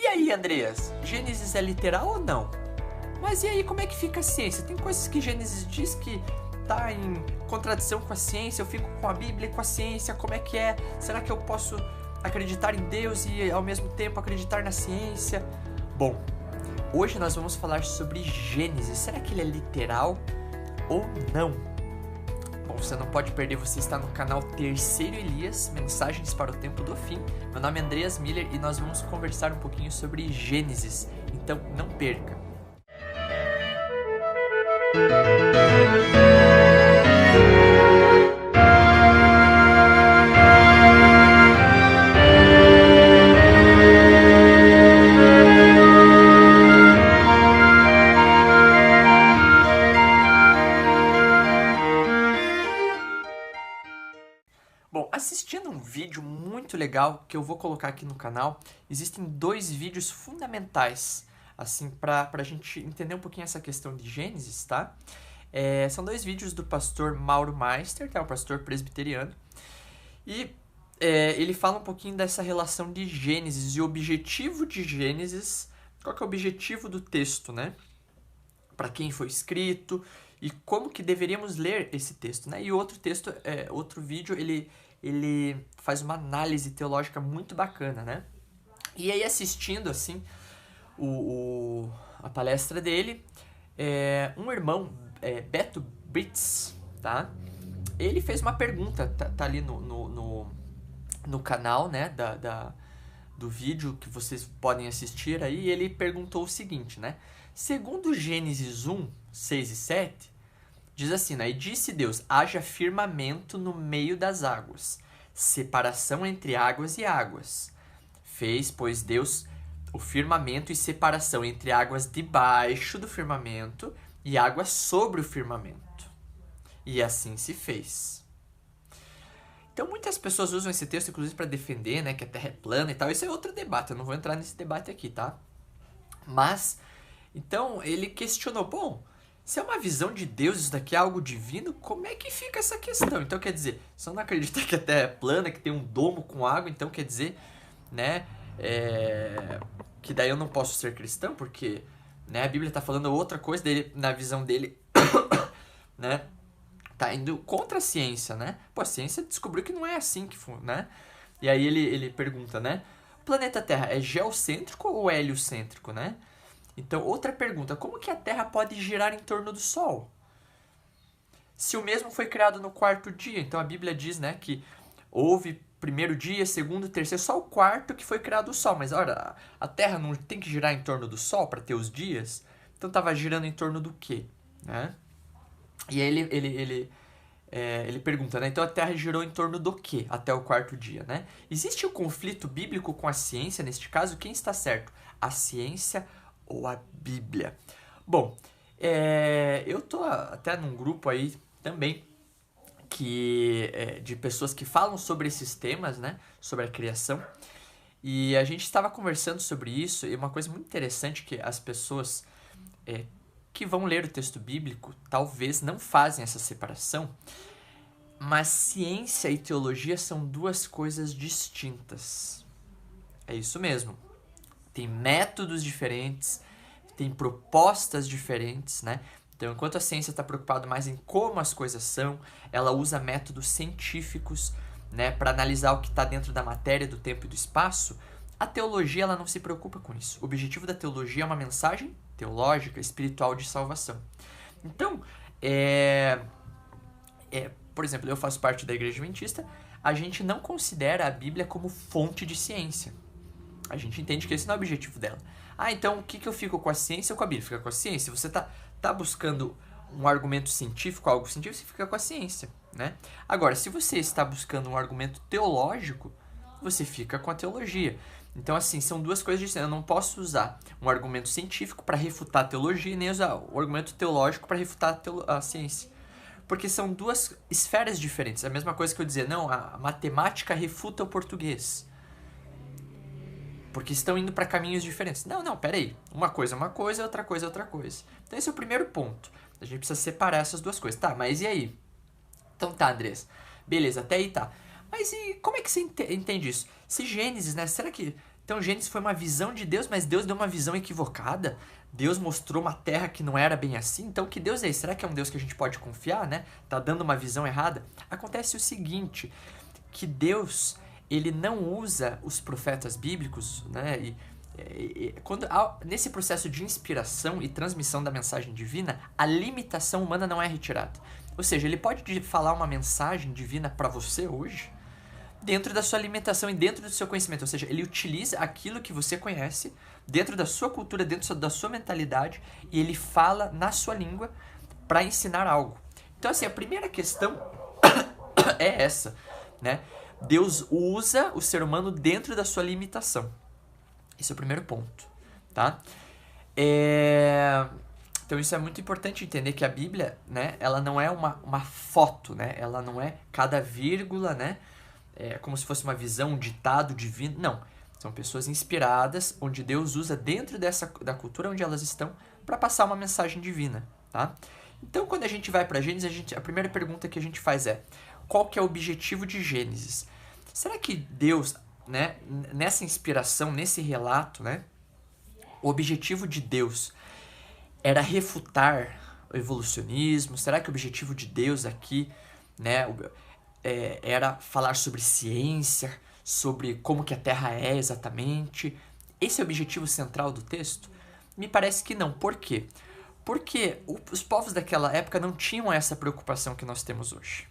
E aí, Andreas, Gênesis é literal ou não? Mas e aí, como é que fica a ciência? Tem coisas que Gênesis diz que tá em contradição com a ciência, eu fico com a Bíblia e com a ciência, como é que é? Será que eu posso acreditar em Deus e ao mesmo tempo acreditar na ciência? Bom, hoje nós vamos falar sobre Gênesis. Será que ele é literal ou não? Bom, você não pode perder, você está no canal Terceiro Elias, Mensagens para o Tempo do Fim. Meu nome é Andreas Miller e nós vamos conversar um pouquinho sobre Gênesis, então não perca. Bom, assistindo um vídeo muito legal que eu vou colocar aqui no canal, existem dois vídeos fundamentais, assim, pra gente entender um pouquinho essa questão de Gênesis, tá? São dois vídeos do pastor Mauro Meister, que é um pastor presbiteriano, e ele fala um pouquinho dessa relação de Gênesis e o objetivo de Gênesis, qual que é o objetivo do texto, né? Para quem foi escrito e como que deveríamos ler esse texto, né? E outro texto, outro vídeo, ele faz uma análise teológica muito bacana, né? E aí assistindo, assim, a palestra dele, um irmão, Beto Brits, tá? Ele fez uma pergunta, tá ali no canal, né, do vídeo que vocês podem assistir aí, e ele perguntou o seguinte, né? Segundo Gênesis 1, 6 e 7, diz assim, né? E disse Deus, haja firmamento no meio das águas, separação entre águas e águas. Fez, pois, Deus o firmamento e separação entre águas debaixo do firmamento e águas sobre o firmamento. E assim se fez. Então muitas pessoas usam esse texto, inclusive, para defender, né, que a Terra é plana e tal. Isso é outro debate, eu não vou entrar nesse debate aqui, tá? Mas, então, ele questionou, bom, se é uma visão de Deus, isso daqui é algo divino, como é que fica essa questão? Então, quer dizer, se eu não acreditar que a Terra é plana, que tem um domo com água, então quer dizer, né, que daí eu não posso ser cristão, porque, né, a Bíblia está falando outra coisa dele, na visão dele, né, tá indo contra a ciência, né? Pô, a ciência descobriu que não é assim que né? E aí ele pergunta, né, o planeta Terra é geocêntrico ou heliocêntrico, né? Então, outra pergunta, como que a Terra pode girar em torno do Sol? Se o mesmo foi criado no quarto dia, então a Bíblia diz, né, que houve primeiro dia, segundo, terceiro, só o quarto que foi criado o Sol. Mas, olha, a Terra não tem que girar em torno do Sol para ter os dias? Então, estava girando em torno do quê? Né? E aí ele pergunta, né, então a Terra girou em torno do quê até o quarto dia, né? Existe um conflito bíblico com a ciência, neste caso? Quem está certo? A ciência ou a Bíblia? Bom, eu tô até num grupo aí também de pessoas que falam sobre esses temas, né? Sobre a criação. E a gente estava conversando sobre isso, e uma coisa muito interessante que as pessoas que vão ler o texto bíblico talvez não fazem essa separação, mas ciência e teologia são duas coisas distintas. É isso mesmo. Tem métodos diferentes, tem propostas diferentes, né? Então, enquanto a ciência está preocupada mais em como as coisas são, ela usa métodos científicos, né, para analisar o que está dentro da matéria, do tempo e do espaço. A teologia ela não se preocupa com isso. O objetivo da teologia é uma mensagem teológica, espiritual de salvação. Então, por exemplo, eu faço parte da Igreja Adventista, a gente não considera a Bíblia como fonte de ciência. A gente entende que esse não é o objetivo dela. Ah, então o que eu fico com a ciência ou com a Bíblia? Fica com a ciência. Você tá buscando um argumento científico, algo científico, você fica com a ciência, né? Agora, se você está buscando um argumento teológico, você fica com a teologia. Então, assim, são duas coisas distintas. Eu não posso usar um argumento científico para refutar a teologia e nem usar o argumento teológico para refutar a ciência. Porque são duas esferas diferentes. É a mesma coisa que eu dizer, não, a matemática refuta o português. Porque estão indo para caminhos diferentes. Não, peraí. Uma coisa é uma coisa, outra coisa é outra coisa. Então esse é o primeiro ponto. A gente precisa separar essas duas coisas. Tá, mas e aí? Então tá, Andrés. Beleza, até aí tá. Mas e como é que você entende isso? Se Gênesis, né? Será que Então Gênesis foi uma visão de Deus, mas Deus deu uma visão equivocada. Deus mostrou uma terra que não era bem assim. Então que Deus é esse? Será que é um Deus que a gente pode confiar, né? Tá dando uma visão errada? Acontece o seguinte, que Deus, ele não usa os profetas bíblicos, né? Nesse processo de inspiração e transmissão da mensagem divina, a limitação humana não é retirada. Ou seja, ele pode falar uma mensagem divina para você hoje, dentro da sua limitação e dentro do seu conhecimento. Ou seja, ele utiliza aquilo que você conhece, dentro da sua cultura, dentro da sua mentalidade, e ele fala na sua língua para ensinar algo. Então, assim, a primeira questão é essa, né? Deus usa o ser humano dentro da sua limitação. Esse é o primeiro ponto, tá? Então isso é muito importante entender que a Bíblia, né, ela não é uma foto, né? Ela não é cada vírgula, né? É como se fosse uma visão, um ditado divino. Não, são pessoas inspiradas, onde Deus usa dentro da cultura onde elas estão para passar uma mensagem divina, tá? Então quando a gente vai para Gênesis, a primeira pergunta que a gente faz é: qual que é o objetivo de Gênesis? Será que Deus, né, nessa inspiração, nesse relato, né, o objetivo de Deus era refutar o evolucionismo? Será que o objetivo de Deus aqui, né, era falar sobre ciência, sobre como que a Terra é exatamente? Esse é o objetivo central do texto? Me parece que não. Por quê? Porque os povos daquela época não tinham essa preocupação que nós temos hoje.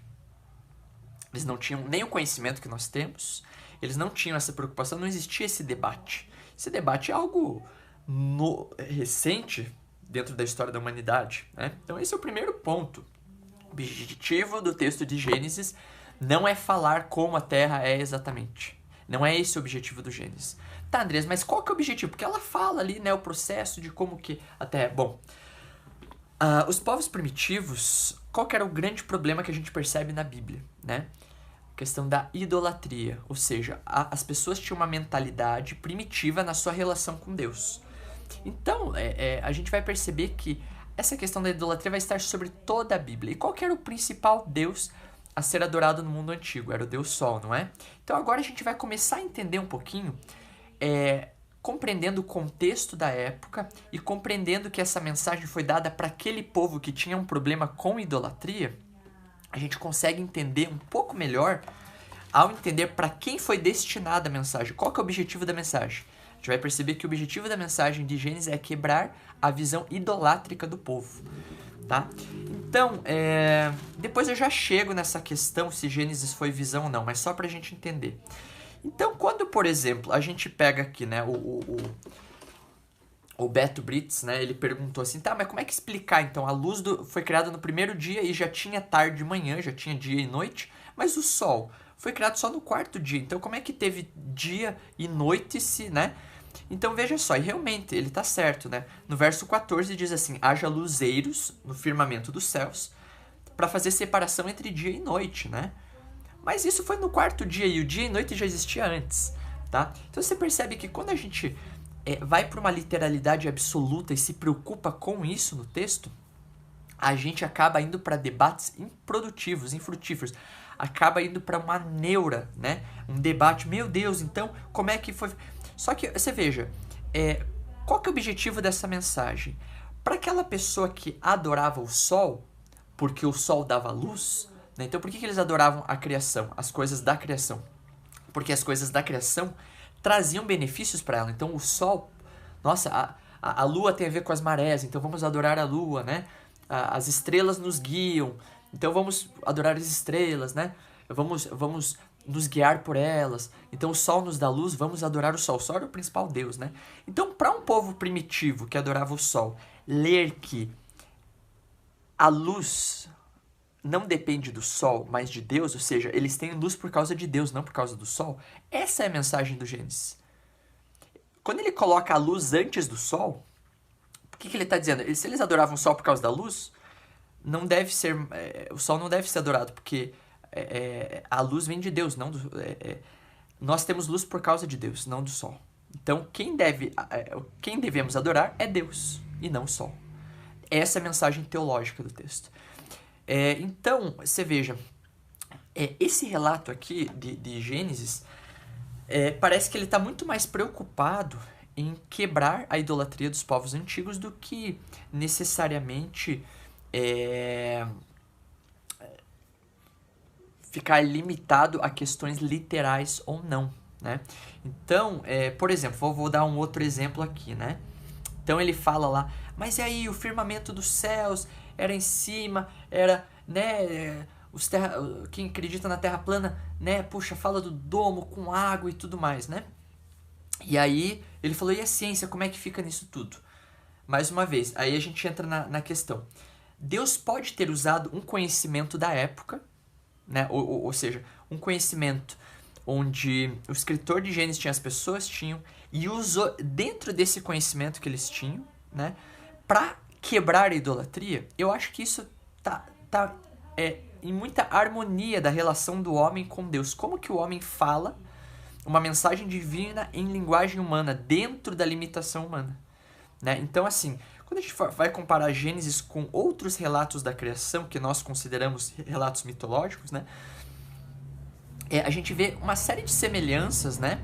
Eles não tinham nem o conhecimento que nós temos, eles não tinham essa preocupação, não existia esse debate. Esse debate é algo recente dentro da história da humanidade, né? Então esse é o primeiro ponto. O objetivo do texto de Gênesis não é falar como a Terra é exatamente. Não é esse o objetivo do Gênesis. Tá, Andrés, mas qual que é o objetivo? Porque ela fala ali, né, o processo de como que a Terra é. Bom, os povos primitivos, qual que era o grande problema que a gente percebe na Bíblia, né? A questão da idolatria, ou seja, as pessoas tinham uma mentalidade primitiva na sua relação com Deus. Então, a gente vai perceber que essa questão da idolatria vai estar sobre toda a Bíblia. E qual que era o principal Deus a ser adorado no mundo antigo? Era o Deus Sol, não é? Então agora a gente vai começar a entender um pouquinho, compreendendo o contexto da época e compreendendo que essa mensagem foi dada para aquele povo que tinha um problema com idolatria. A gente consegue entender um pouco melhor ao entender para quem foi destinada a mensagem, qual que é o objetivo da mensagem. A gente vai perceber que o objetivo da mensagem de Gênesis é quebrar a visão idolátrica do povo, tá? Então, depois eu já chego nessa questão se Gênesis foi visão ou não, mas só para a gente entender. Então, quando, por exemplo, a gente pega aqui, né, o Beto Britz, né, ele perguntou assim, tá, mas como é que explicar, então, a luz foi criada no primeiro dia e já tinha tarde e manhã, já tinha dia e noite, mas o sol foi criado só no quarto dia, então como é que teve dia e noite se, né? Então veja só, e realmente ele tá certo, né? No verso 14 diz assim, haja luzeiros no firmamento dos céus para fazer separação entre dia e noite, né? Mas isso foi no quarto dia e o dia e noite já existia antes, tá? Então você percebe que quando a gente vai para uma literalidade absoluta e se preocupa com isso no texto, a gente acaba indo para debates improdutivos, infrutíferos. Acaba indo para uma neura, né? Um debate, meu Deus, então como é que foi? Só que você veja, qual que é o objetivo dessa mensagem? Para aquela pessoa que adorava o sol, porque o sol dava luz, né? Então por que eles adoravam a criação, as coisas da criação? Porque as coisas da criação traziam benefícios para ela. Então o sol, nossa, a lua tem a ver com as marés, então vamos adorar a lua, né? As estrelas nos guiam, então vamos adorar as estrelas, né? Vamos nos guiar por elas. Então o sol nos dá luz, vamos adorar o sol. O sol era o principal Deus, né? Então para um povo primitivo que adorava o sol, ler que a luz não depende do sol, mas de Deus, ou seja, eles têm luz por causa de Deus, não por causa do sol. Essa é a mensagem do Gênesis. Quando ele coloca a luz antes do sol, o que ele está dizendo? Se eles adoravam o sol por causa da luz, não deve ser, o sol não deve ser adorado, porque a luz vem de Deus, não nós temos luz por causa de Deus, não do sol. Então, quem devemos adorar é Deus, e não o sol. Essa é a mensagem teológica do texto. Então, você veja, esse relato aqui de Gênesis, parece que ele está muito mais preocupado em quebrar a idolatria dos povos antigos do que necessariamente ficar limitado a questões literais ou não, né? Então, por exemplo, vou dar um outro exemplo aqui, né? Então ele fala lá, mas e aí, o firmamento dos céus era em cima, era, né, quem acredita na terra plana, né, puxa, fala do domo com água e tudo mais, né? E aí ele falou, e a ciência, como é que fica nisso tudo? Mais uma vez, aí a gente entra na questão. Deus pode ter usado um conhecimento da época, né? Ou seja, um conhecimento onde o escritor de Gênesis tinha, as pessoas tinham, e usou dentro desse conhecimento que eles tinham, né, para quebrar a idolatria. Eu acho que isso tá em muita harmonia da relação do homem com Deus. Como que o homem fala uma mensagem divina em linguagem humana, dentro da limitação humana, né? Então, assim, quando a gente vai comparar Gênesis com outros relatos da criação, que nós consideramos relatos mitológicos, né, a gente vê uma série de semelhanças, né?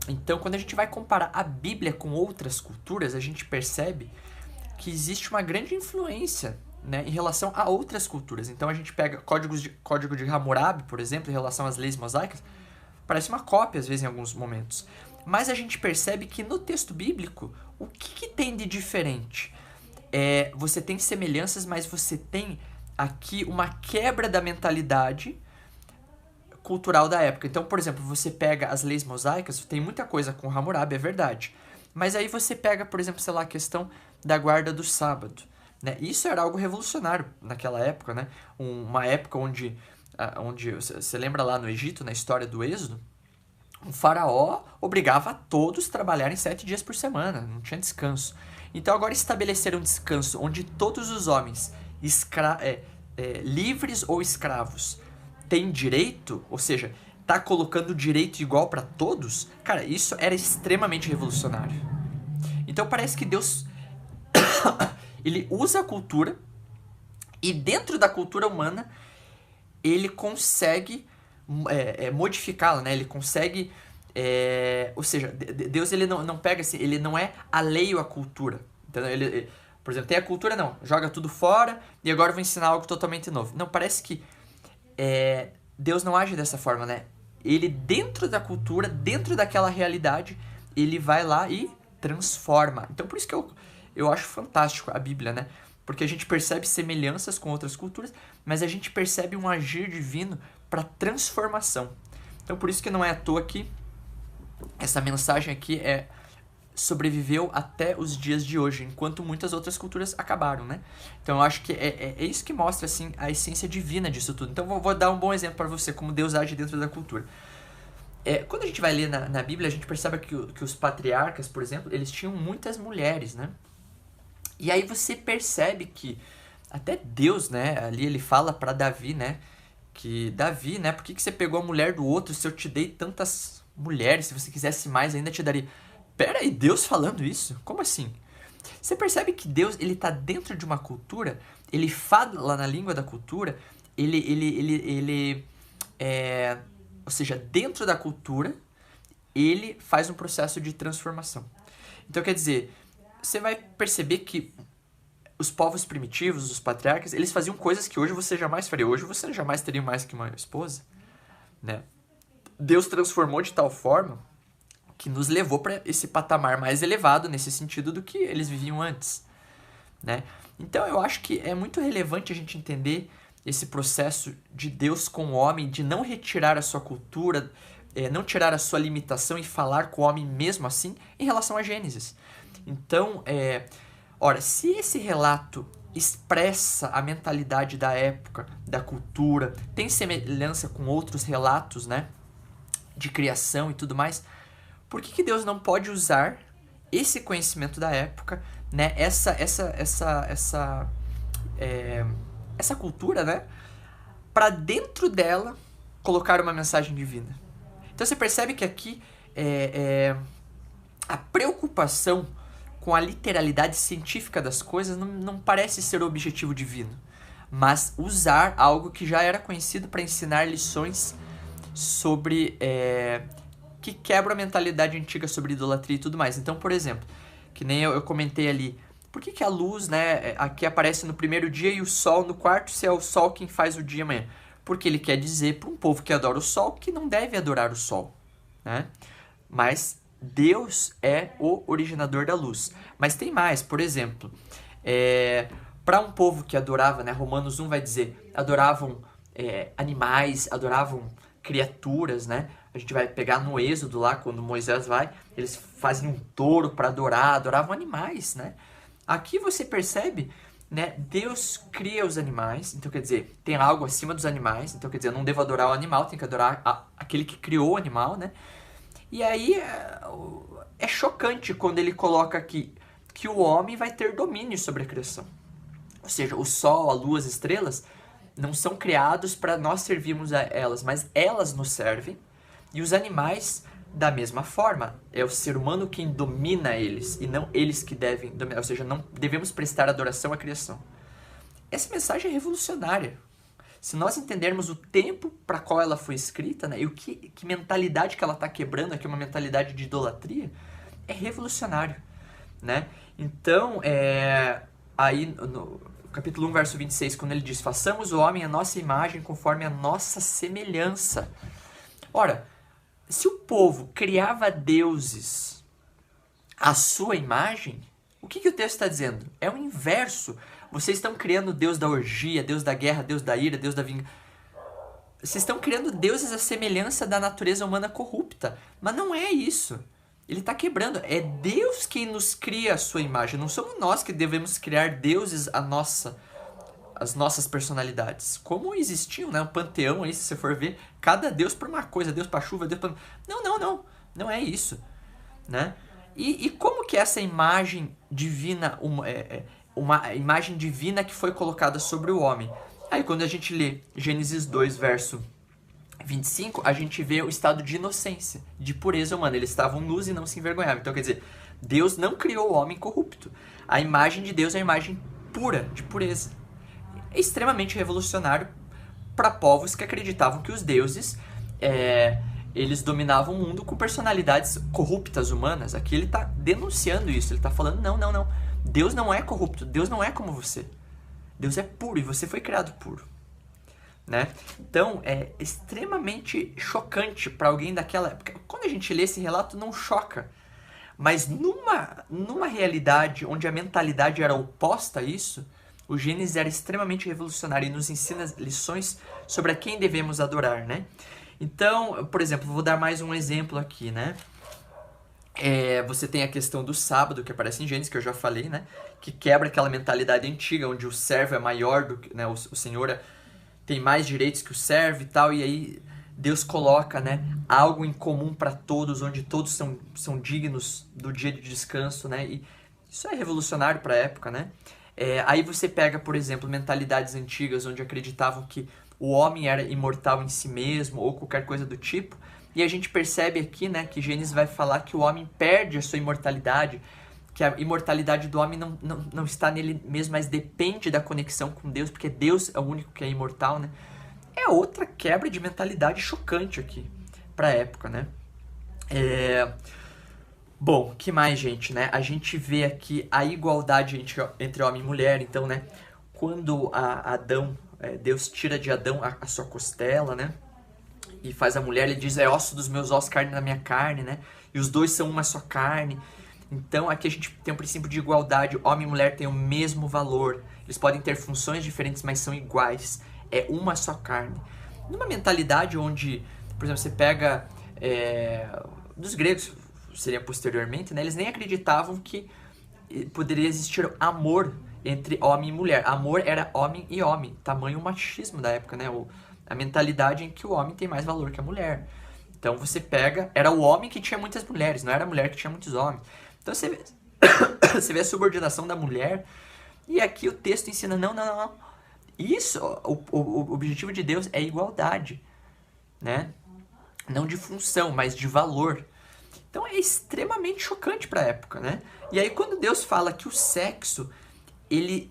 Então, quando a gente vai comparar a Bíblia com outras culturas, a gente percebe que existe uma grande influência, né, em relação a outras culturas. Então, a gente pega Código de Hammurabi, por exemplo, em relação às leis mosaicas, parece uma cópia, às vezes, em alguns momentos. Mas a gente percebe que no texto bíblico, o que tem de diferente? Você tem semelhanças, mas você tem aqui uma quebra da mentalidade cultural da época. Então, por exemplo, você pega as leis mosaicas, tem muita coisa com Hammurabi, é verdade. Mas aí você pega, por exemplo, sei lá, a questão da guarda do sábado, né? Isso era algo revolucionário naquela época, né? Uma época onde você lembra lá no Egito, na história do Êxodo, um faraó obrigava a todos a trabalharem 7 dias por semana, não tinha descanso. Então agora estabeleceram um descanso onde todos os homens, livres ou escravos, têm direito, ou seja, tá colocando direito igual para todos, cara, isso era extremamente revolucionário. Então parece que Deus ele usa a cultura e dentro da cultura humana ele consegue modificá-la, né? Ele consegue, ou seja, Deus ele não pega assim, ele não é alheio à cultura. Entendeu? Ele, por exemplo, tem a cultura, não, joga tudo fora e agora vou ensinar algo totalmente novo. Não, parece que Deus não age dessa forma, né? Ele dentro da cultura, dentro daquela realidade, ele vai lá e transforma. Então por isso que eu acho fantástico a Bíblia, né? Porque a gente percebe semelhanças com outras culturas, mas a gente percebe um agir divino para transformação. Então por isso que não é à toa que essa mensagem aqui sobreviveu até os dias de hoje, enquanto muitas outras culturas acabaram, né? Então eu acho que é isso que mostra assim a essência divina disso tudo. Então vou dar um bom exemplo para você, como Deus age dentro da cultura. Quando a gente vai ler na Bíblia, a gente percebe que os patriarcas, por exemplo, eles tinham muitas mulheres, né? E aí você percebe que até Deus, né, ali ele fala para Davi, né, que Davi, né, por que você pegou a mulher do outro se eu te dei tantas mulheres, se você quisesse mais ainda te daria. Pera aí, Deus falando isso? Como assim? Você percebe que Deus, ele tá dentro de uma cultura, ele fala na língua da cultura, ou seja, dentro da cultura, ele faz um processo de transformação. Então, quer dizer, você vai perceber que os povos primitivos, os patriarcas, eles faziam coisas que hoje você jamais faria. Hoje você jamais teria mais que uma esposa, né? Deus transformou de tal forma que nos levou para esse patamar mais elevado nesse sentido do que eles viviam antes, né? Então eu acho que é muito relevante a gente entender esse processo de Deus com o homem, de não retirar a sua cultura, não tirar a sua limitação e falar com o homem mesmo assim em relação a Gênesis. Então, ora, se esse relato expressa a mentalidade da época, da cultura, tem semelhança com outros relatos, né, de criação e tudo mais, por que Deus não pode usar esse conhecimento da época, né, essa cultura, né, para dentro dela colocar uma mensagem divina? Então você percebe que aqui a preocupação com a literalidade científica das coisas não parece ser o objetivo divino, mas usar algo que já era conhecido para ensinar lições sobre que quebra a mentalidade antiga sobre idolatria e tudo mais. Então, por exemplo, que nem eu comentei ali, por que a luz, né, aqui aparece no primeiro dia e o sol no quarto, se é o sol quem faz o dia amanhã? Porque ele quer dizer para um povo que adora o sol que não deve adorar o sol, né? Mas Deus é o originador da luz. Mas tem mais, por exemplo, para um povo que adorava, né, Romanos 1 vai dizer, adoravam animais, adoravam criaturas, né? A gente vai pegar no Êxodo lá, quando Moisés vai, eles fazem um touro para adorar, adoravam animais, né? Aqui você percebe, né, Deus cria os animais, então quer dizer, tem algo acima dos animais, então quer dizer, eu não devo adorar o animal, tem que adorar aquele que criou o animal, né? E aí é chocante quando ele coloca aqui que o homem vai ter domínio sobre a criação. Ou seja, o sol, a lua, as estrelas não são criados para nós servirmos a elas, mas elas nos servem. E os animais, da mesma forma, é o ser humano quem domina eles e não eles que devem dominar. Ou seja, não devemos prestar adoração à criação. Essa mensagem é revolucionária. Se nós entendermos o tempo para qual ela foi escrita, né, e que mentalidade que ela está quebrando aqui, uma mentalidade de idolatria, é revolucionário, né? Então, aí no capítulo 1, verso 26, quando ele diz, façamos o homem a nossa imagem conforme a nossa semelhança. Ora, se o povo criava deuses à sua imagem, o que o texto está dizendo? É o inverso. Vocês estão criando o Deus da orgia, Deus da guerra, Deus da ira, Deus da vingança. Vocês estão criando deuses à semelhança da natureza humana corrupta. Mas não é isso. Ele está quebrando. É Deus quem nos cria a sua imagem. Não somos nós que devemos criar deuses as nossas personalidades. Como existiam, né? Um panteão aí, se você for ver, cada deus para uma coisa. Deus para chuva, Deus para... Não. Não é isso, né? E como que essa imagem divina... uma imagem divina que foi colocada sobre o homem. Aí quando a gente lê Gênesis 2, verso 25, a gente vê o estado de inocência, de pureza humana. Eles estavam nus e não se envergonhavam. Então quer dizer, Deus não criou o homem corrupto. A imagem de Deus é a imagem pura, de pureza. É extremamente revolucionário para povos que acreditavam que os deuses eles dominavam o mundo com personalidades corruptas humanas. Aqui ele está denunciando isso, ele está falando, não. Deus não é corrupto, Deus não é como você. Deus é puro e você foi criado puro, né? Então, é extremamente chocante para alguém daquela época. Quando a gente lê esse relato, não choca. Mas numa realidade onde a mentalidade era oposta a isso, o Gênesis era extremamente revolucionário e nos ensina lições sobre a quem devemos adorar, né? Então, por exemplo, vou dar mais um exemplo aqui, né? Você tem a questão do sábado, que aparece em Gênesis, que eu já falei, né? Que quebra aquela mentalidade antiga, onde o servo é maior do que... Né? O senhor tem mais direitos que o servo e tal, e aí Deus coloca, né, algo em comum para todos, onde todos são dignos do dia de descanso, né? E isso é revolucionário para a época, né? Aí você pega, por exemplo, mentalidades antigas, onde acreditavam que o homem era imortal em si mesmo, ou qualquer coisa do tipo. E a gente percebe aqui, né, que Gênesis vai falar que o homem perde a sua imortalidade, que a imortalidade do homem não está nele mesmo, mas depende da conexão com Deus, porque Deus é o único que é imortal, né? É outra quebra de mentalidade chocante aqui para a época, né? Bom, que mais, gente, né? A gente vê aqui a igualdade entre homem e mulher, então, né? Quando Deus tira de Adão a sua costela, né? E faz a mulher, ele diz, é osso dos meus ossos, carne da minha carne, né? E os dois são uma só carne. Então, aqui a gente tem um princípio de igualdade. Homem e mulher têm o mesmo valor. Eles podem ter funções diferentes, mas são iguais. É uma só carne. Numa mentalidade onde, por exemplo, você pega dos gregos, seria posteriormente, né? Eles nem acreditavam que poderia existir amor entre homem e mulher. Amor era homem e homem. Tamanho machismo da época, né? A mentalidade em que o homem tem mais valor que a mulher. Então você pega... Era o homem que tinha muitas mulheres, não era a mulher que tinha muitos homens. Então você vê, você vê a subordinação da mulher. E aqui o texto ensina, não. Isso, o objetivo de Deus é igualdade, né? Não de função, mas de valor. Então é extremamente chocante para a época, né? E aí quando Deus fala que o sexo, ele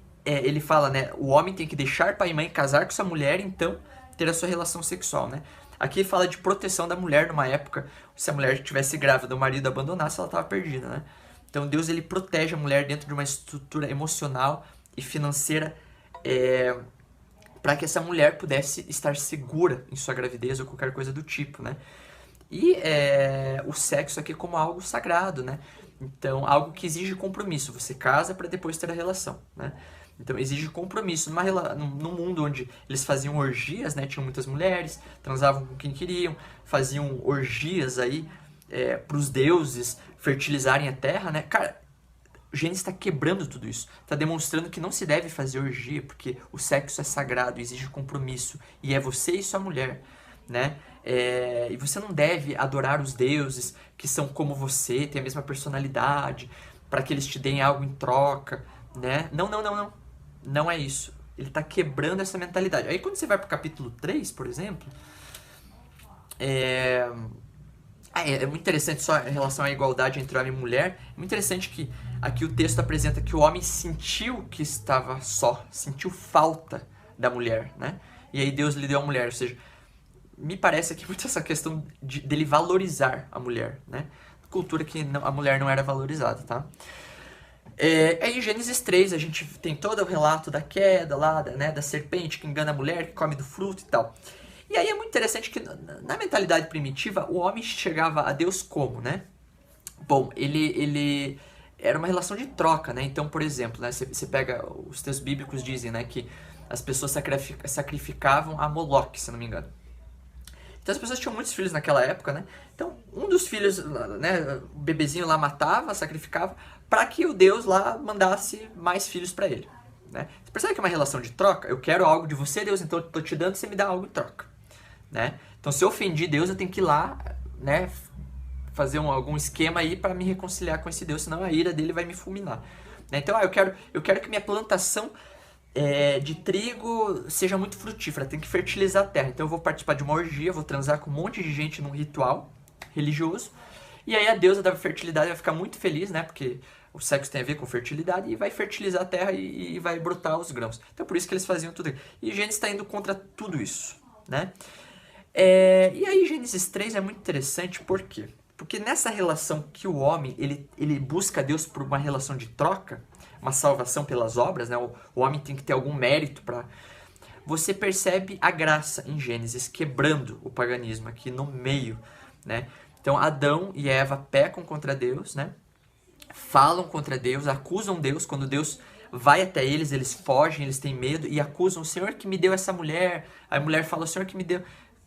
fala, né? O homem tem que deixar pai e mãe, casar com sua mulher, então ter a sua relação sexual, né? Aqui fala de proteção da mulher numa época, se a mulher estivesse grávida, o marido abandonasse, ela estava perdida, né? Então Deus ele protege a mulher dentro de uma estrutura emocional e financeira para que essa mulher pudesse estar segura em sua gravidez ou qualquer coisa do tipo, né? E o sexo aqui como algo sagrado, né? Então, algo que exige compromisso. Você casa para depois ter a relação, né? Então, exige compromisso. Num mundo onde eles faziam orgias, né? Tinham muitas mulheres, transavam com quem queriam, faziam orgias aí para os deuses fertilizarem a terra, né? Cara, Gênesis está quebrando tudo isso. Está demonstrando que não se deve fazer orgia, porque o sexo é sagrado, exige compromisso. E é você e sua mulher, né? E você não deve adorar os deuses que são como você, têm a mesma personalidade, para que eles te deem algo em troca, né? Não. Não é isso. Ele está quebrando essa mentalidade. Aí quando você vai para o capítulo 3, por exemplo, é muito interessante só em relação à igualdade entre homem e mulher. É muito interessante que aqui o texto apresenta que o homem sentiu que estava só, sentiu falta da mulher, né? E aí Deus lhe deu a mulher, ou seja, me parece aqui muito essa questão dele valorizar a mulher, né? Cultura que a mulher não era valorizada, tá? Aí em Gênesis 3 a gente tem todo o relato da queda lá, né, da serpente que engana a mulher, que come do fruto e tal. E aí é muito interessante que na mentalidade primitiva o homem chegava a Deus como, né? Bom, ele era uma relação de troca, né? Então, por exemplo, né, você pega, os textos bíblicos dizem, né, que as pessoas sacrificavam a Moloque, se não me engano. Então as pessoas tinham muitos filhos naquela época, né? Então um dos filhos, né, o bebezinho lá matava, sacrificava, para que o Deus lá mandasse mais filhos para ele, né? Você percebe que é uma relação de troca? Eu quero algo de você, Deus, então eu tô te dando, você me dá algo em troca, né? Então se eu ofendi Deus, eu tenho que ir lá, né, fazer algum esquema aí para me reconciliar com esse Deus, senão a ira dele vai me fulminar, né? Então eu quero que minha plantação de trigo seja muito frutífera, tem que fertilizar a terra. Então eu vou participar de uma orgia, vou transar com um monte de gente num ritual religioso. E aí a deusa da fertilidade vai ficar muito feliz, né? Porque o sexo tem a ver com fertilidade e vai fertilizar a terra e vai brotar os grãos. Então por isso que eles faziam tudo isso. E Gênesis está indo contra tudo isso, né? E aí Gênesis 3 é muito interessante, por quê? Porque nessa relação que o homem ele busca Deus por uma relação de troca, uma salvação pelas obras, né? O homem tem que ter algum mérito para... Você percebe a graça em Gênesis quebrando o paganismo aqui no meio, né? Então Adão e Eva pecam contra Deus, né? Falam contra Deus, acusam Deus. Quando Deus vai até eles, eles fogem, eles têm medo e acusam o Senhor que me deu essa mulher. A mulher fala, o Senhor que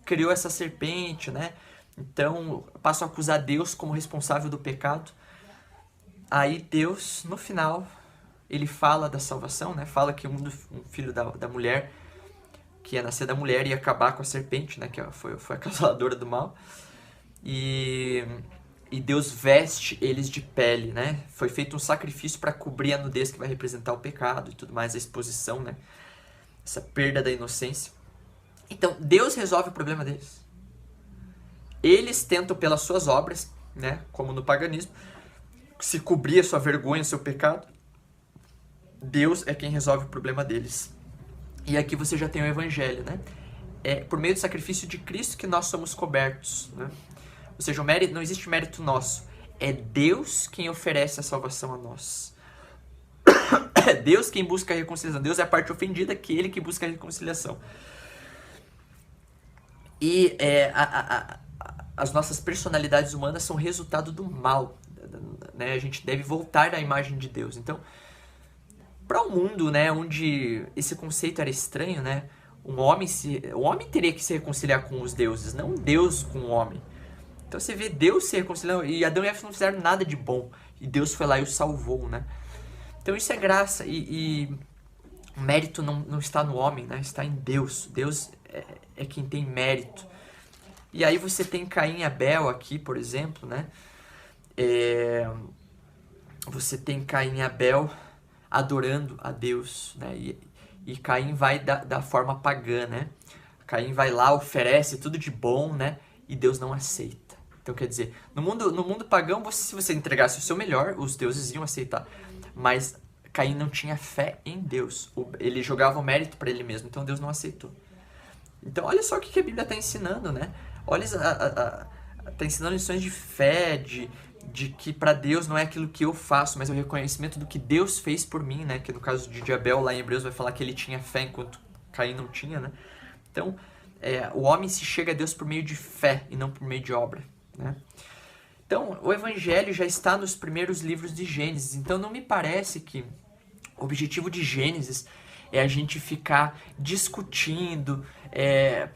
criou essa serpente, né? Então passam a acusar Deus como responsável do pecado. Aí Deus, no final, ele fala da salvação, né? Fala que um filho da mulher, que ia nascer da mulher, ia acabar com a serpente, né? Que foi a causadora do mal. E Deus veste eles de pele, né? Foi feito um sacrifício para cobrir a nudez que vai representar o pecado e tudo mais, a exposição, né? Essa perda da inocência. Então, Deus resolve o problema deles. Eles tentam pelas suas obras, né? Como no paganismo, se cobrir a sua vergonha, o seu pecado. Deus é quem resolve o problema deles. E aqui você já tem o evangelho, né? É por meio do sacrifício de Cristo que nós somos cobertos, né? Ou seja, não existe mérito nosso. É Deus quem oferece a salvação a nós. É Deus quem busca a reconciliação. Deus é a parte ofendida, aquele que busca a reconciliação. E as nossas personalidades humanas são resultado do mal, né? A gente deve voltar à imagem de Deus. Então, para um mundo, né, onde esse conceito era estranho, né, o homem teria que se reconciliar com os deuses, não Deus com o homem. Então você vê Deus se reconciliando, e Adão e Eva não fizeram nada de bom, e Deus foi lá e o salvou, né? Então isso é graça, e o mérito não está no homem, né, está em Deus. Deus é quem tem mérito. E aí você tem Caim e Abel aqui, por exemplo, né? Você tem Caim e Abel adorando a Deus, né? E Caim vai da forma pagã, né? Caim vai lá, oferece tudo de bom, né? E Deus não aceita. Então, quer dizer, no mundo pagão, se você entregasse o seu melhor, os deuses iam aceitar. Mas Caim não tinha fé em Deus. Ele jogava o mérito para ele mesmo, então Deus não aceitou. Então, olha só o que a Bíblia está ensinando, né? Olha, está ensinando lições de fé, de que para Deus não é aquilo que eu faço, mas é o reconhecimento do que Deus fez por mim, né? Que no caso de Abel, lá em Hebreus, vai falar que ele tinha fé enquanto Caim não tinha, né? Então, o homem se chega a Deus por meio de fé e não por meio de obra, né? Então, o Evangelho já está nos primeiros livros de Gênesis, então não me parece que o objetivo de Gênesis é a gente ficar discutindo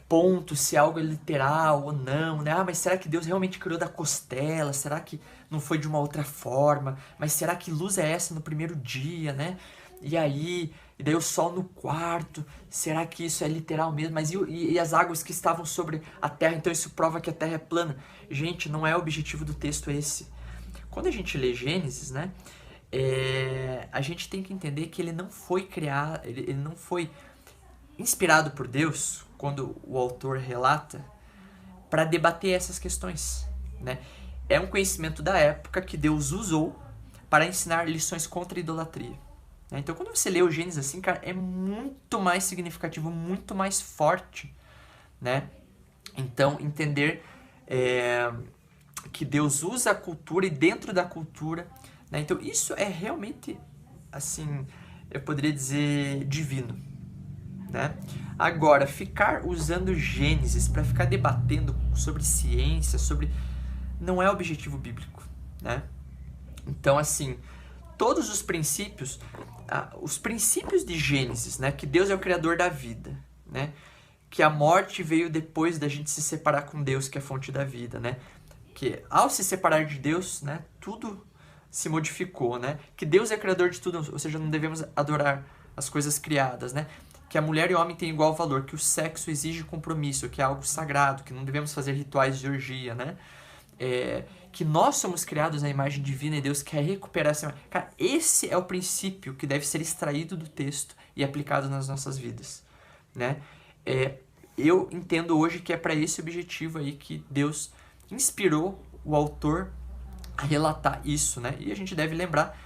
pontos, se algo é literal ou não, né? Ah, mas será que Deus realmente criou da costela? Será que não foi de uma outra forma? Mas será que luz é essa no primeiro dia, né? E daí o sol no quarto, será que isso é literal mesmo? Mas e as águas que estavam sobre a terra, então isso prova que a terra é plana? Gente, não é o objetivo do texto esse. Quando a gente lê Gênesis, né? A gente tem que entender que ele não foi criado, ele não foi inspirado por Deus, quando o autor relata, para debater essas questões, né? É um conhecimento da época que Deus usou para ensinar lições contra a idolatria. Então, quando você lê o Gênesis assim, cara, é muito mais significativo, muito mais forte, né? Então, entender que Deus usa a cultura e dentro da cultura, né? Então, isso é realmente, assim, eu poderia dizer, divino, né? Agora, ficar usando Gênesis para ficar debatendo sobre ciência, não é objetivo bíblico, né? Então, assim, todos os princípios de Gênesis, né? Que Deus é o criador da vida, né? Que a morte veio depois da gente se separar com Deus, que é a fonte da vida, né? Que ao se separar de Deus, né? Tudo se modificou, né? Que Deus é criador de tudo, ou seja, não devemos adorar as coisas criadas, né? Que a mulher e o homem têm igual valor, que o sexo exige compromisso, que é algo sagrado, que não devemos fazer rituais de orgia, né? Que nós somos criados à imagem divina e Deus quer recuperar essa imagem. Cara, esse é o princípio que deve ser extraído do texto e aplicado nas nossas vidas, né? Eu entendo hoje que é para esse objetivo aí que Deus inspirou o autor a relatar isso, né? E a gente deve lembrar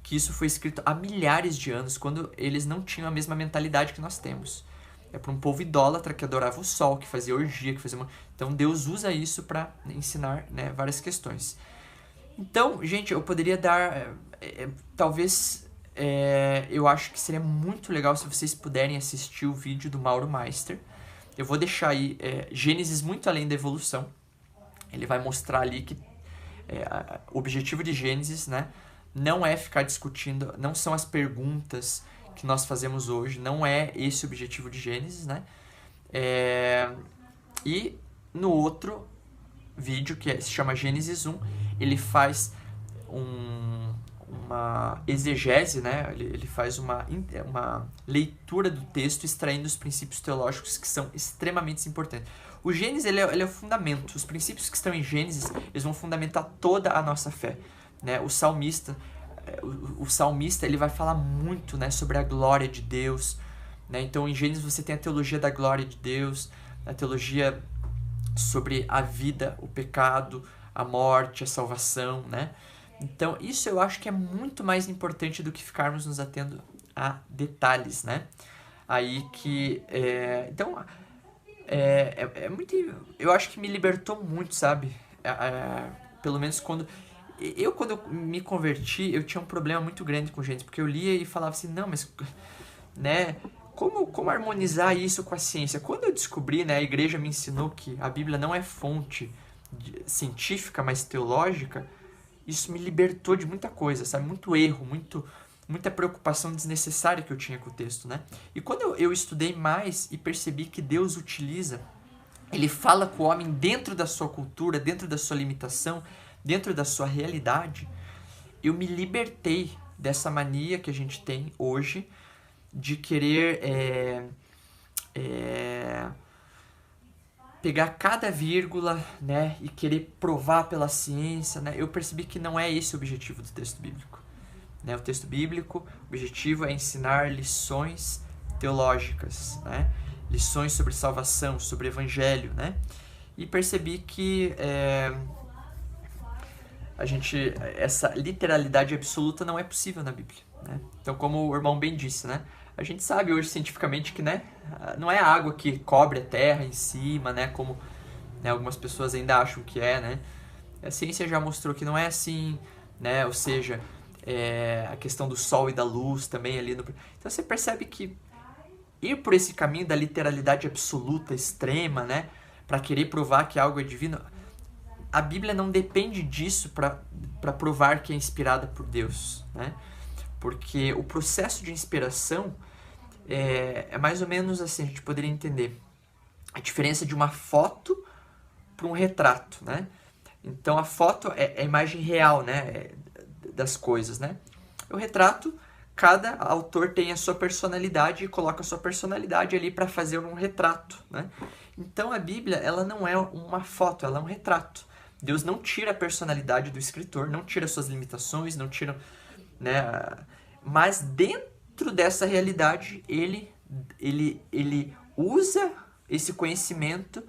que isso foi escrito há milhares de anos, quando eles não tinham a mesma mentalidade que nós temos. É para um povo idólatra que adorava o sol, que fazia orgia, que fazia... Então Deus usa isso para ensinar, né, várias questões. Então, gente, eu poderia dar... talvez... eu acho que seria muito legal se vocês puderem assistir o vídeo do Mauro Meister. Eu vou deixar aí Gênesis muito além da evolução. Ele vai mostrar ali que o objetivo de Gênesis, né, não é ficar discutindo, não são as perguntas que nós fazemos hoje, não é esse o objetivo de Gênesis, né? E no outro vídeo, que se chama Gênesis 1, ele faz uma exegese, né? Ele faz uma leitura do texto, extraindo os princípios teológicos que são extremamente importantes. O Gênesis ele é o fundamento. Os princípios que estão em Gênesis, eles vão fundamentar toda a nossa fé, né? O salmista ele vai falar muito, né, sobre a glória de Deus, né? Então em Gênesis você tem a teologia da glória de Deus, a teologia sobre a vida, o pecado, a morte, a salvação, né? Então isso eu acho que é muito mais importante do que ficarmos nos atendo a detalhes, né? Aí que então muito, eu acho que me libertou muito, sabe? Pelo menos quando eu me converti, eu tinha um problema muito grande com gente, porque eu lia e falava assim, não, mas, né, como harmonizar isso com a ciência? Quando eu descobri, né, a igreja me ensinou que a Bíblia não é fonte científica, mas teológica, isso me libertou de muita coisa, sabe? Muito erro, muita preocupação desnecessária que eu tinha com o texto, né? E quando eu estudei mais e percebi que Deus utiliza, ele fala com o homem dentro da sua cultura, dentro da sua limitação, dentro da sua realidade, eu me libertei dessa mania que a gente tem hoje de querer pegar cada vírgula, né, e querer provar pela ciência, né? Eu percebi que não é esse o objetivo do texto bíblico, né? O texto bíblico, o objetivo é ensinar lições teológicas, né? Lições sobre salvação, sobre evangelho, né? E percebi que essa literalidade absoluta não é possível na Bíblia, né? Então, como o irmão bem disse, né? A gente sabe hoje cientificamente que, né, não é a água que cobre a terra em cima, né, como, né, algumas pessoas ainda acham que é, né. A ciência já mostrou que não é assim, né, ou seja, a questão do sol e da luz também ali no... Então você percebe que ir por esse caminho da literalidade absoluta, extrema, né, para querer provar que algo é divino, a Bíblia não depende disso para provar que é inspirada por Deus, né? Porque o processo de inspiração é mais ou menos assim, a gente poderia entender a diferença de uma foto para um retrato, né? Então a foto é a imagem real, né, das coisas, né? O retrato, cada autor tem a sua personalidade e coloca a sua personalidade ali para fazer um retrato, né? Então a Bíblia, ela não é uma foto, ela é um retrato. Deus não tira a personalidade do escritor, não tira suas limitações, não tira, né, mas dentro dessa realidade ele usa esse conhecimento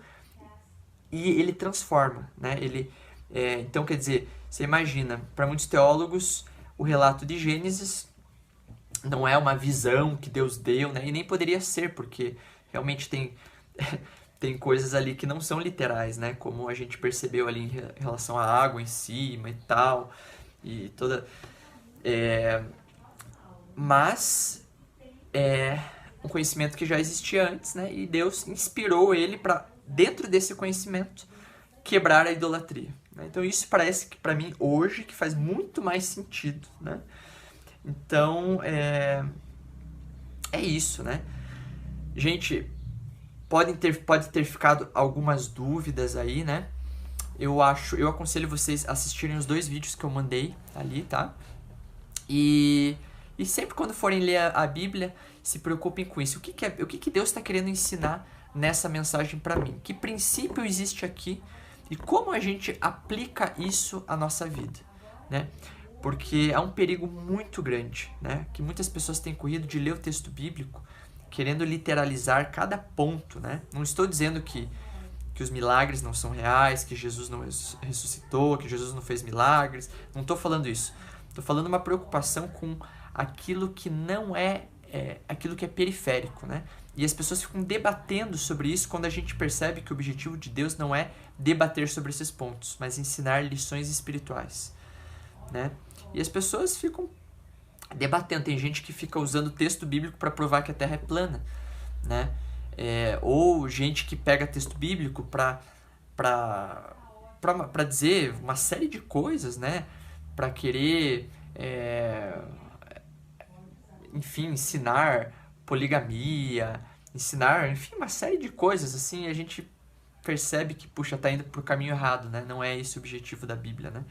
e ele transforma, né? Então, quer dizer, você imagina, para muitos teólogos, o relato de Gênesis não é uma visão que Deus deu, né? E nem poderia ser, porque realmente tem coisas ali que não são literais, né? Como a gente percebeu ali em relação à água em cima e tal, e toda... Mas é um conhecimento que já existia antes, né? E Deus inspirou ele para, dentro desse conhecimento, quebrar a idolatria, né? Então isso parece que para mim hoje que faz muito mais sentido, né? Então é isso, né? Gente, pode ter ficado algumas dúvidas aí, né? Eu aconselho vocês a assistirem os 2 vídeos que eu mandei ali, tá? E sempre quando forem ler a Bíblia, se preocupem com isso. O que Deus está querendo ensinar nessa mensagem para mim? Que princípio existe aqui e como a gente aplica isso à nossa vida, né? Porque há um perigo muito grande, né? Que muitas pessoas têm corrido de ler o texto bíblico querendo literalizar cada ponto, né? Não estou dizendo que os milagres não são reais, que Jesus não ressuscitou, que Jesus não fez milagres. Não estou falando isso. Estou falando uma preocupação com aquilo que não aquilo que é periférico, né? E as pessoas ficam debatendo sobre isso quando a gente percebe que o objetivo de Deus não é debater sobre esses pontos, mas ensinar lições espirituais, né? E as pessoas ficam debatendo. Tem gente que fica usando o texto bíblico para provar que a Terra é plana, né? Ou gente que pega texto bíblico para dizer uma série de coisas, né? Para querer, enfim, ensinar poligamia, ensinar, enfim, uma série de coisas, assim, a gente percebe que, puxa, tá indo pro caminho errado, né? Não é esse o objetivo da Bíblia, né?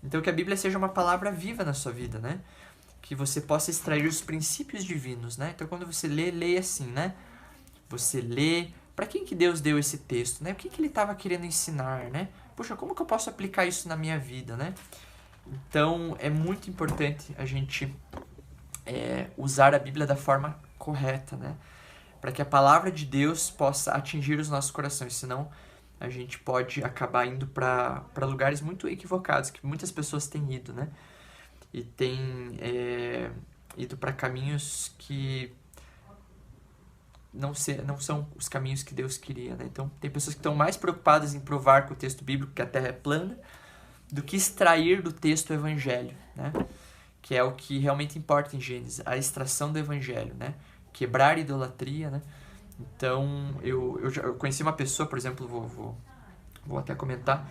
Então que a Bíblia seja uma palavra viva na sua vida, né? Que você possa extrair os princípios divinos, né? Então quando você leia assim, né? Você lê, para quem que Deus deu esse texto, né? O que ele estava querendo ensinar, né? Poxa, como que eu posso aplicar isso na minha vida, né? Então é muito importante a gente usar a Bíblia da forma correta, né? Para que a palavra de Deus possa atingir os nossos corações, senão a gente pode acabar indo para lugares muito equivocados, que muitas pessoas têm ido, né? E têm ido para caminhos que não são os caminhos que Deus queria, né? Então, tem pessoas que estão mais preocupadas em provar com o texto bíblico que a Terra é plana do que extrair do texto o Evangelho, né? Que é o que realmente importa em Gênesis, a extração do Evangelho, né? Quebrar a idolatria, né? Então, eu conheci uma pessoa, por exemplo, vou até comentar,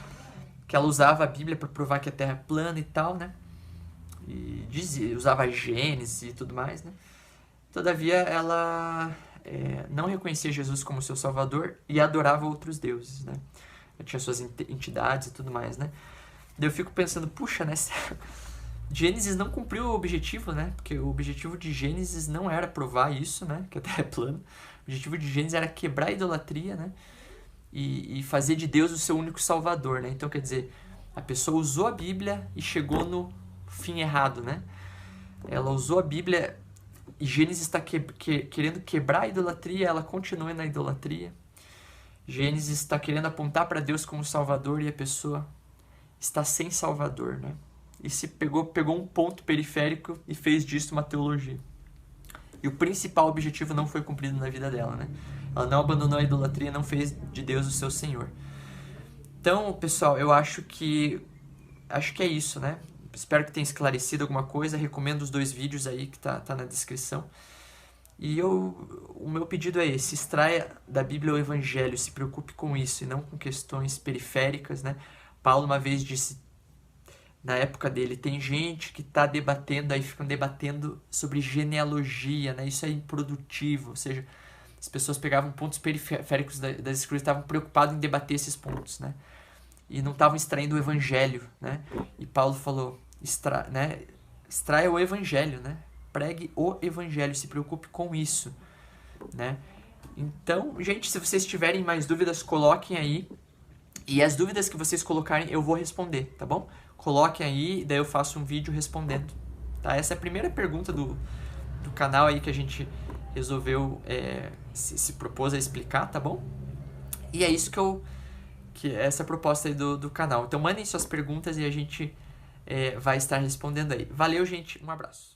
que ela usava a Bíblia para provar que a Terra é plana e tal, né? E usava Gênesis e tudo mais, né? Todavia, ela não reconhecia Jesus como seu Salvador e adorava outros deuses, né? Ela tinha suas entidades e tudo mais, né? Daí eu fico pensando, puxa, né? Gênesis não cumpriu o objetivo, né? Porque o objetivo de Gênesis não era provar isso, né? Que a Terra é plana. O objetivo de Gênesis era quebrar a idolatria, né? E fazer de Deus o seu único Salvador, né? Então, quer dizer, a pessoa usou a Bíblia e chegou no fim errado, né? Ela usou a Bíblia e Gênesis está querendo quebrar a idolatria, ela continua na idolatria. Gênesis está querendo apontar para Deus como Salvador e a pessoa está sem Salvador, né? E se pegou um ponto periférico e fez disso uma teologia. E o principal objetivo não foi cumprido na vida dela, né? Ela não abandonou a idolatria, não fez de Deus o seu Senhor. Então, pessoal, eu acho que é isso, né? Espero que tenha esclarecido alguma coisa. Recomendo os 2 vídeos aí que tá na descrição. E o meu pedido é esse: extraia da Bíblia o Evangelho, se preocupe com isso e não com questões periféricas, né? Paulo uma vez disse, na época dele, tem gente que está debatendo, aí ficam debatendo sobre genealogia, né? Isso é improdutivo, ou seja, as pessoas pegavam pontos periféricos das escrituras e estavam preocupadas em debater esses pontos, né? E não estavam extraindo o Evangelho, né? E Paulo falou, extraia o Evangelho, né? Pregue o Evangelho, se preocupe com isso, né? Então, gente, se vocês tiverem mais dúvidas, coloquem aí. E as dúvidas que vocês colocarem, eu vou responder, tá bom? Coloquem aí, daí eu faço um vídeo respondendo, tá? Essa é a primeira pergunta do canal aí que a gente resolveu se propôs a explicar, tá bom? E é isso que é essa proposta aí do canal. Então mandem suas perguntas e a gente vai estar respondendo aí. Valeu, gente. Um abraço.